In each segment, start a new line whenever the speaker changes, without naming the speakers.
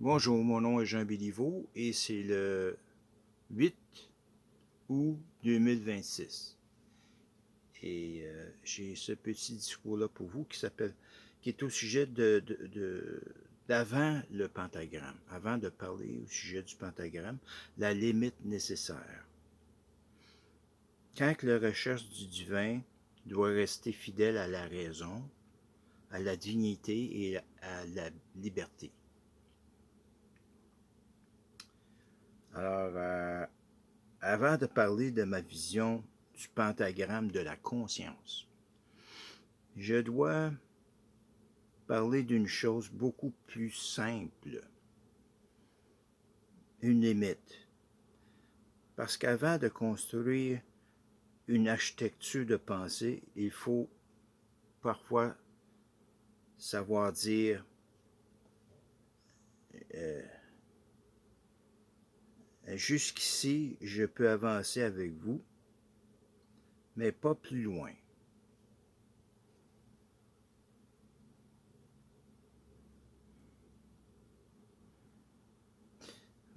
Bonjour, mon nom est Jean Béliveau et c'est le 8 août 2026. Et j'ai ce petit discours-là pour vous qui est au sujet d'avant le pentagramme, avant de parler au sujet du pentagramme, la limite nécessaire. Quand la recherche du divin doit rester fidèle à la raison, à la dignité et à la liberté. Alors, avant de parler de ma vision du pentagramme de la conscience, je dois parler d'une chose beaucoup plus simple, une limite. Parce qu'avant de construire une architecture de pensée, il faut parfois savoir dire euh, jusqu'ici, je peux avancer avec vous, mais pas plus loin.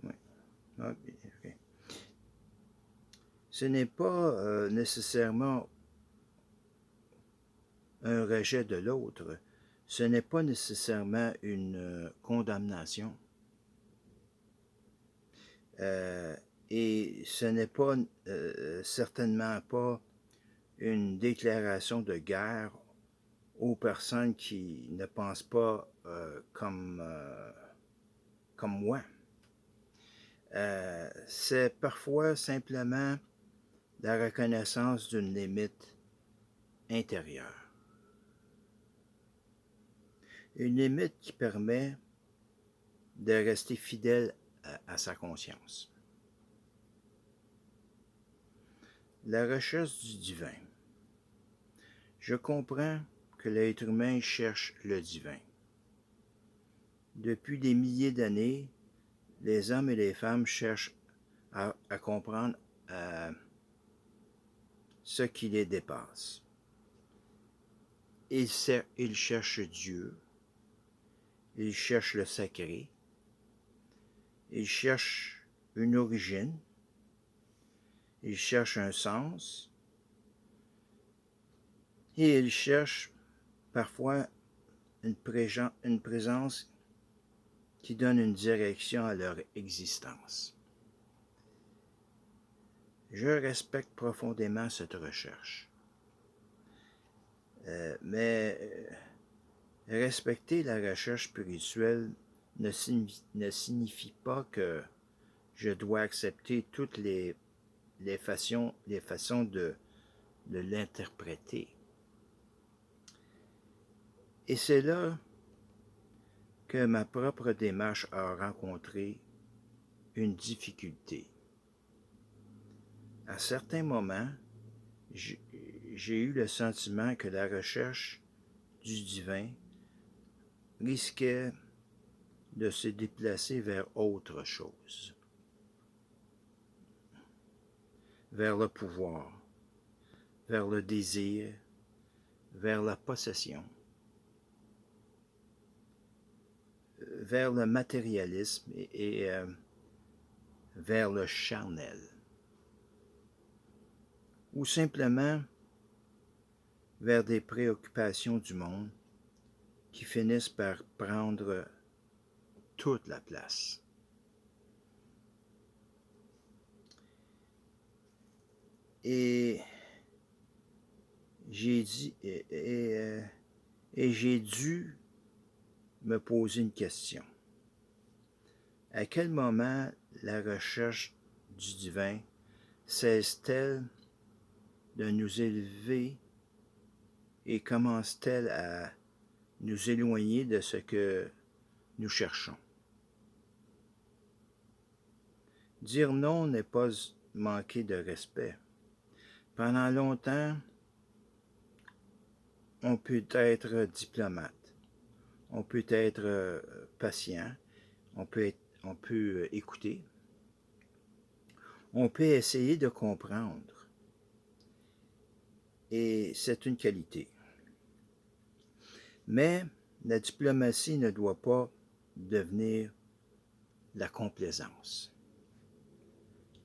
Ouais. Okay. Ce n'est pas nécessairement un rejet de l'autre. Ce n'est pas nécessairement une condamnation. Euh, et ce n'est pas certainement pas une déclaration de guerre aux personnes qui ne pensent pas comme moi. C'est parfois simplement la reconnaissance d'une limite intérieure. Une limite qui permet de rester fidèle à sa conscience. La recherche du divin. Je comprends que l'être humain cherche le divin. Depuis des milliers d'années, les hommes et les femmes cherchent à comprendre ce qui les dépasse. Ils cherchent Dieu, ils cherchent le sacré, ils cherchent une origine, ils cherchent un sens, et ils cherchent parfois une présence qui donne une direction à leur existence. Je respecte profondément cette recherche. Mais respecter la recherche spirituelle ne signifie pas que je dois accepter toutes les façons de l'interpréter. Et c'est là que ma propre démarche a rencontré une difficulté. À certains moments, j'ai eu le sentiment que la recherche du divin risquait de se déplacer vers autre chose, vers le pouvoir, vers le désir, vers la possession, vers le matérialisme et vers le charnel, ou simplement vers des préoccupations du monde qui finissent par prendre toute la place. Et j'ai dit et j'ai dû me poser une question. À quel moment la recherche du divin cesse-t-elle de nous élever et commence-t-elle à nous éloigner de ce que nous cherchons? Dire non n'est pas manquer de respect. Pendant longtemps, on peut être diplomate, on peut être patient, on peut écouter, on peut essayer de comprendre. Et c'est une qualité. Mais la diplomatie ne doit pas devenir la complaisance.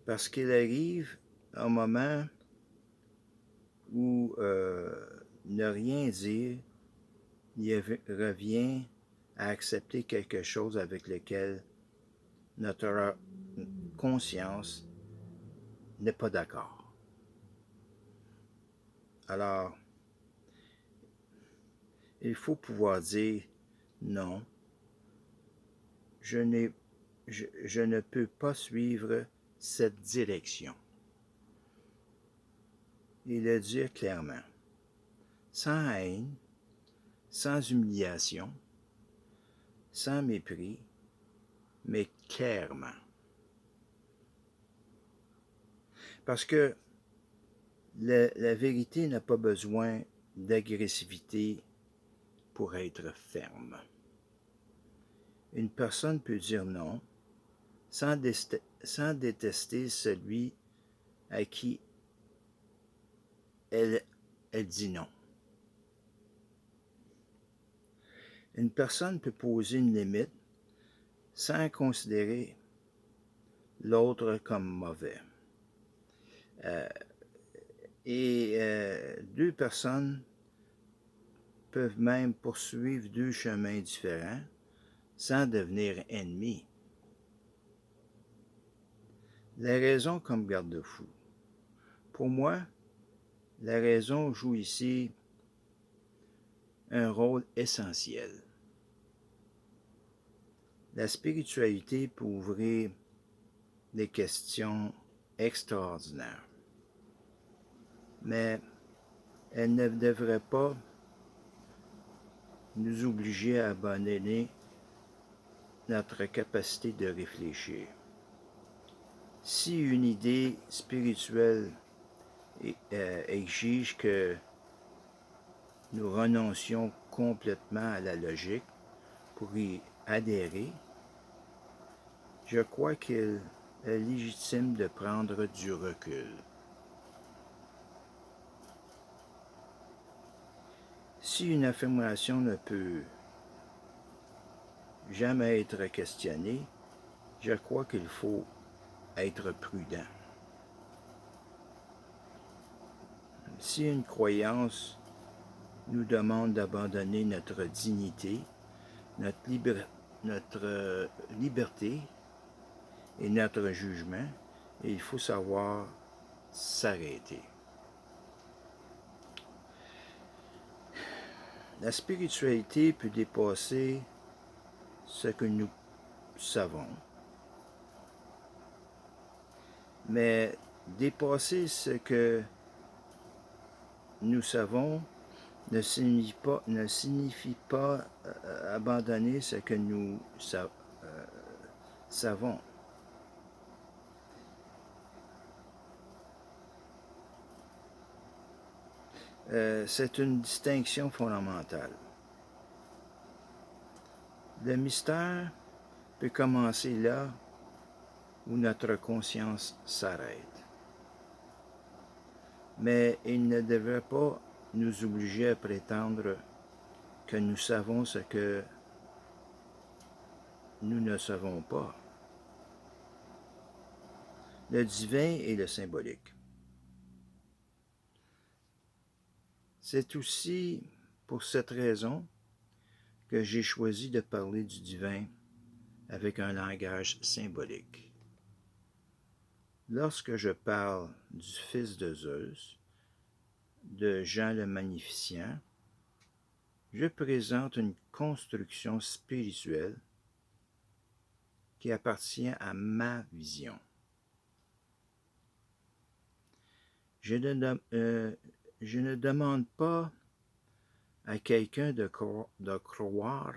Parce qu'il arrive un moment où ne rien dire y revient à accepter quelque chose avec lequel notre conscience n'est pas d'accord. Alors, il faut pouvoir dire non, je ne peux pas suivre cette direction. Et le dire clairement, sans haine, sans humiliation, sans mépris, mais clairement. Parce que la vérité n'a pas besoin d'agressivité pour être ferme. Une personne peut dire non sans détester celui à qui elle dit non. Une personne peut poser une limite sans considérer l'autre comme mauvais. Deux personnes peuvent même poursuivre deux chemins différents sans devenir ennemis. La raison comme garde-fou. Pour moi, la raison joue ici un rôle essentiel. La spiritualité peut ouvrir des questions extraordinaires, mais elle ne devrait pas nous obliger à abandonner notre capacité de réfléchir. Si une idée spirituelle exige que nous renoncions complètement à la logique pour y adhérer, je crois qu'il est légitime de prendre du recul. Si une affirmation ne peut jamais être questionnée, je crois qu'il faut être prudent. Si une croyance nous demande d'abandonner notre dignité, notre liberté et notre jugement, il faut savoir s'arrêter. La spiritualité peut dépasser ce que nous savons, mais dépasser ce que nous savons ne signifie pas abandonner ce que nous savons. C'est une distinction fondamentale. Le mystère peut commencer là où notre conscience s'arrête. Mais il ne devrait pas nous obliger à prétendre que nous savons ce que nous ne savons pas. Le divin et le symbolique. C'est aussi pour cette raison que j'ai choisi de parler du divin avec un langage symbolique. Lorsque je parle du fils de Zeus, de Jean le Magnificent, je présente une construction spirituelle qui appartient à ma vision. Je ne demande pas à quelqu'un de croire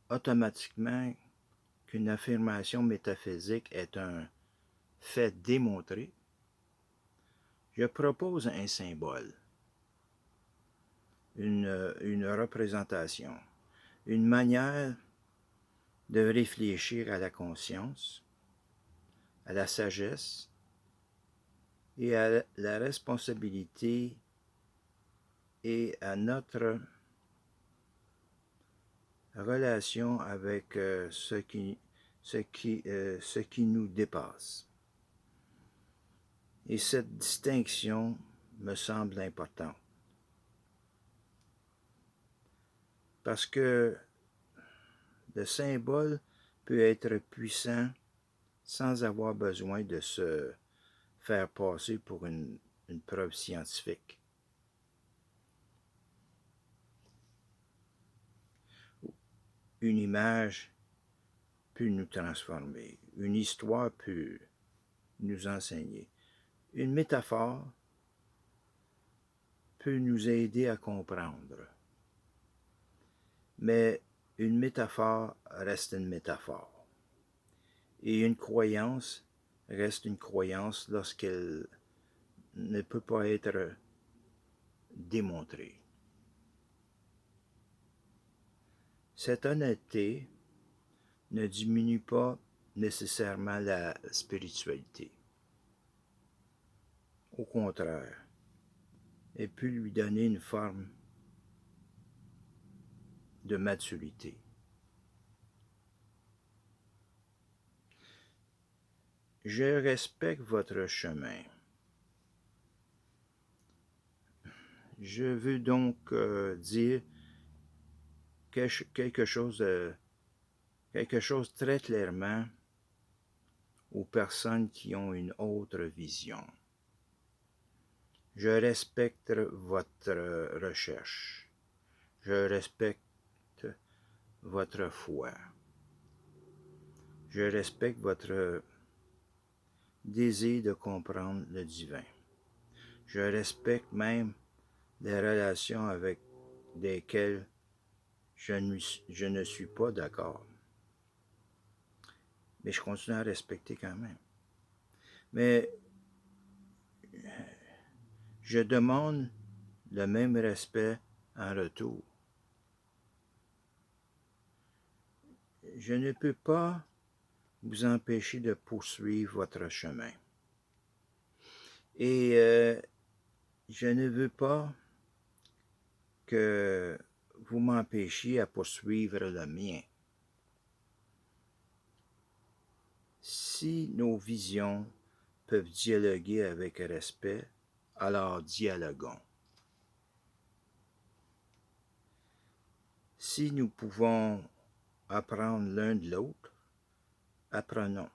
automatiquement qu'une affirmation métaphysique est un fait démontré. Je propose un symbole, une représentation, une manière de réfléchir à la conscience, à la sagesse et à la responsabilité et à notre relation avec ce qui ce qui nous dépasse. Et cette distinction me semble importante. Parce que le symbole peut être puissant sans avoir besoin de se faire passer pour une preuve scientifique. Une image peut nous transformer. Une histoire peut nous enseigner. Une métaphore peut nous aider à comprendre. Mais une métaphore reste une métaphore. Et une croyance reste une croyance lorsqu'elle ne peut pas être démontrée. Cette honnêteté ne diminue pas nécessairement la spiritualité. Au contraire, elle peut lui donner une forme de maturité. Je respecte votre chemin. Je veux donc dire quelque chose très clairement aux personnes qui ont une autre vision. Je respecte votre recherche. Je respecte votre foi. Je respecte votre désir de comprendre le divin. Je respecte même les relations avec lesquelles je ne suis pas d'accord. Mais je continue à respecter quand même. Mais je demande le même respect en retour. Je ne peux pas vous empêcher de poursuivre votre chemin. Et je ne veux pas que vous m'empêchiez à poursuivre le mien. Si nos visions peuvent dialoguer avec respect, alors dialoguons. Si nous pouvons apprendre l'un de l'autre, apprenons.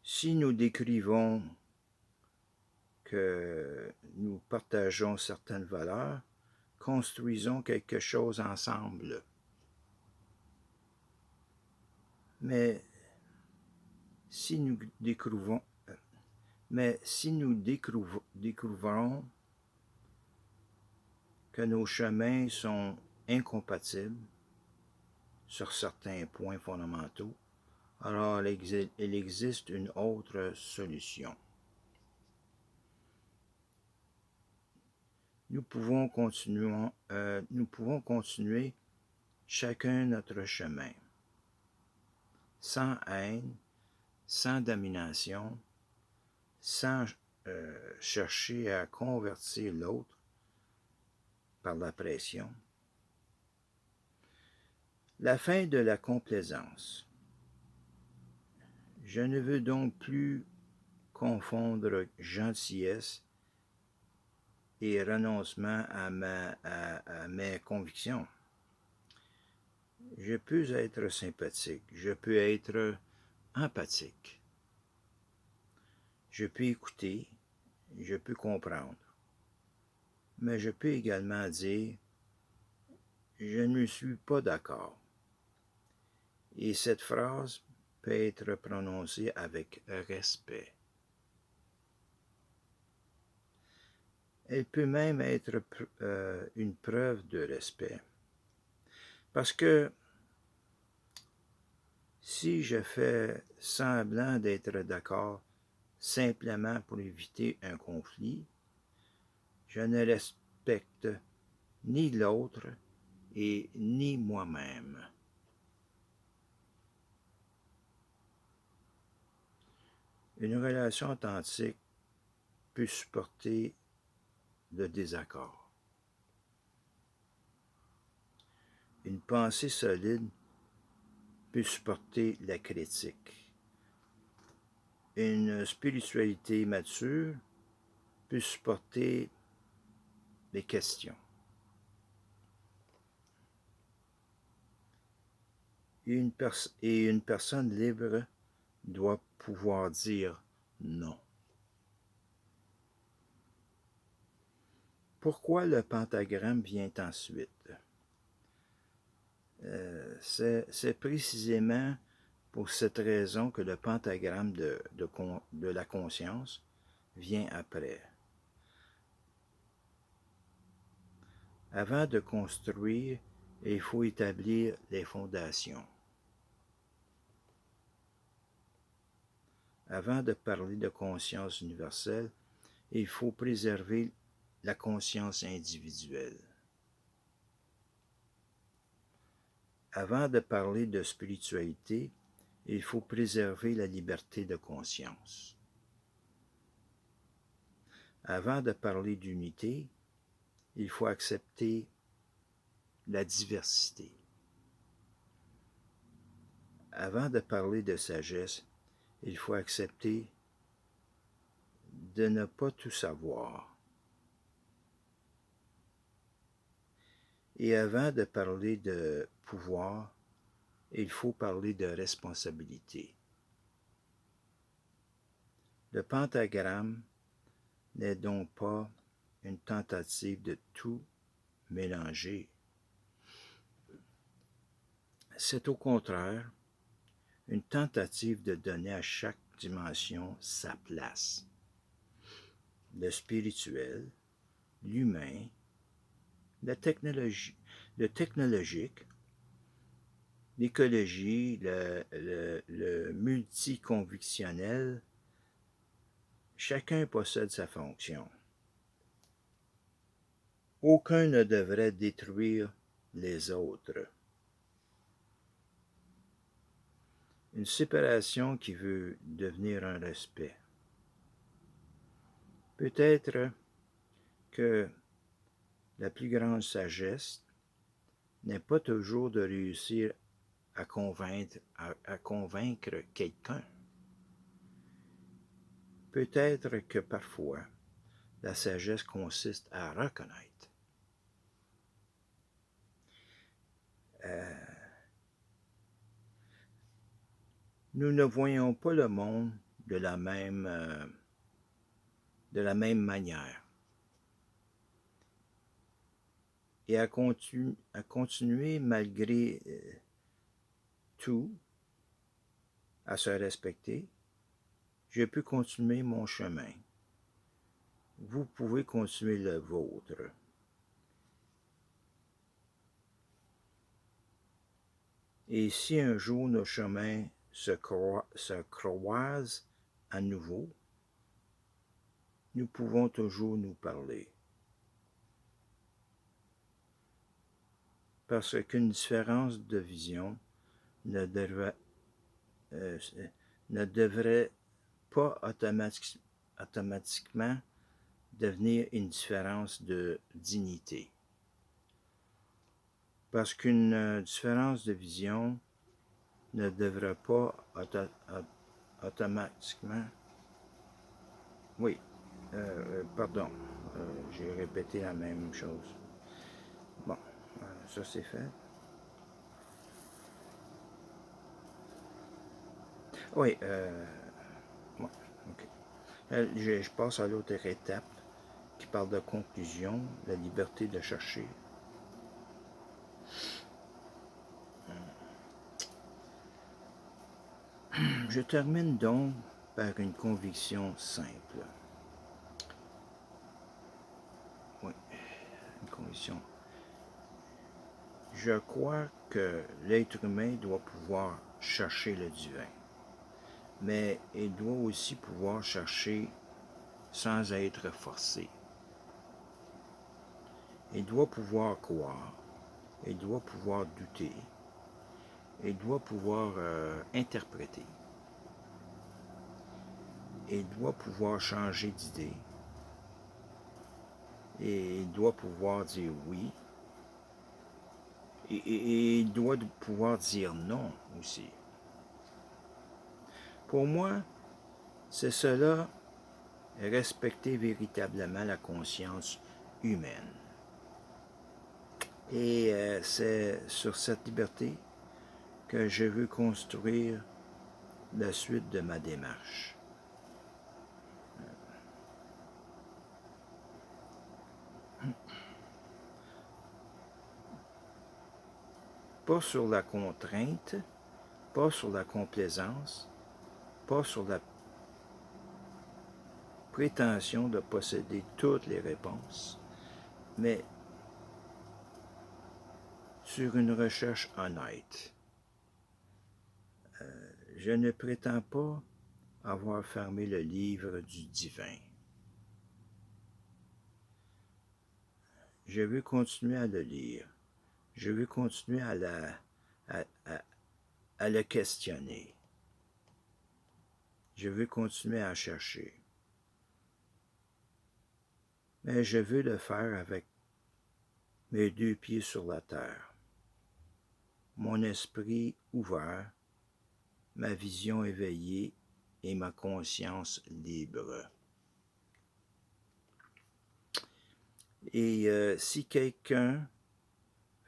Si nous décrivons que nous partageons certaines valeurs, construisons quelque chose ensemble. Mais si nous découvrons que nos chemins sont incompatibles sur certains points fondamentaux, alors il existe une autre solution. Nous pouvons continuer chacun notre chemin, sans haine, sans domination, sans chercher à convertir l'autre par la pression. La fin de la complaisance. Je ne veux donc plus confondre gentillesse et renoncement à mes convictions. Je peux être sympathique, je peux être empathique, je peux écouter, je peux comprendre, mais je peux également dire « je ne suis pas d'accord ». Et cette phrase peut être prononcée avec respect. Elle peut même être une preuve de respect. Parce que si je fais semblant d'être d'accord simplement pour éviter un conflit, je ne respecte ni l'autre et ni moi-même. Une relation authentique peut supporter le désaccord. Une pensée solide peut supporter la critique. Une spiritualité mature peut supporter les questions. Et une personne libre doit pouvoir dire non. Pourquoi le pentagramme vient ensuite? C'est précisément pour cette raison que le pentagramme de la conscience vient après. Avant de construire, il faut établir les fondations. Avant de parler de conscience universelle, il faut préserver la conscience individuelle. Avant de parler de spiritualité, il faut préserver la liberté de conscience. Avant de parler d'unité, il faut accepter la diversité. Avant de parler de sagesse, il faut accepter de ne pas tout savoir. Et avant de parler de pouvoir, il faut parler de responsabilité. Le pentagramme n'est donc pas une tentative de tout mélanger. C'est au contraire une tentative de donner à chaque dimension sa place. Le spirituel, l'humain, la technologie, le technologique, l'écologie, le multiconvictionnel, chacun possède sa fonction. Aucun ne devrait détruire les autres. Une séparation qui veut devenir un respect. Peut-être que la plus grande sagesse n'est pas toujours de réussir à convaincre quelqu'un. Peut-être que parfois, la sagesse consiste à reconnaître. Nous ne voyons pas le monde de la même manière. Et à continuer malgré tout, à se respecter, je peux continuer mon chemin. Vous pouvez continuer le vôtre. Et si un jour nos chemins se croisent à nouveau, nous pouvons toujours nous parler. Parce qu'une différence de vision ne devrait pas automatiquement devenir une différence de dignité. Parce qu'une différence de vision ne devrait pas automatiquement... Oui, pardon, j'ai répété la même chose. Bon, ça c'est fait. Oui, bon, ok. Je passe à l'autre étape qui parle de conclusion, la liberté de chercher. Je termine donc par une conviction simple. Oui, une conviction. Je crois que l'être humain doit pouvoir chercher le divin, mais il doit aussi pouvoir chercher sans être forcé. Il doit pouvoir croire, il doit pouvoir douter, il doit pouvoir interpréter, il doit pouvoir changer d'idée, et il doit pouvoir dire oui, il doit pouvoir dire non aussi. Pour moi, c'est cela, respecter véritablement la conscience humaine. Et c'est sur cette liberté que je veux construire la suite de ma démarche. Pas sur la contrainte, pas sur la complaisance, pas sur la prétention de posséder toutes les réponses, mais sur une recherche honnête. Je ne prétends pas avoir fermé le livre du divin. Je veux continuer à le lire. Je veux continuer à le questionner. Je veux continuer à chercher. Mais je veux le faire avec mes deux pieds sur la terre, mon esprit ouvert, ma vision éveillée et ma conscience libre. Et si quelqu'un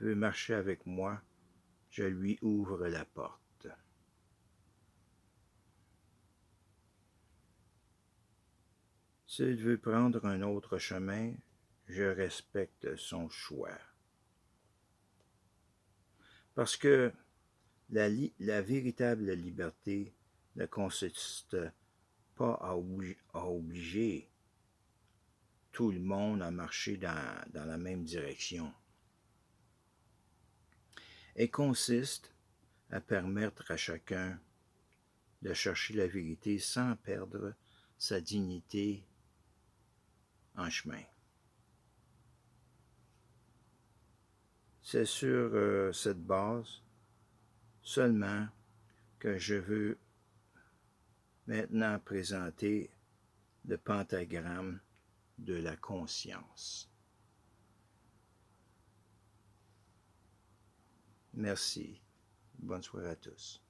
veut marcher avec moi, je lui ouvre la porte. S'il veut prendre un autre chemin, je respecte son choix. Parce que la véritable liberté ne consiste pas à obliger tout le monde à marcher dans la même direction. Elle consiste à permettre à chacun de chercher la vérité sans perdre sa dignité en chemin. C'est sur cette base seulement que je veux maintenant présenter le pentagramme de la conscience. Merci. Bonne soirée à tous.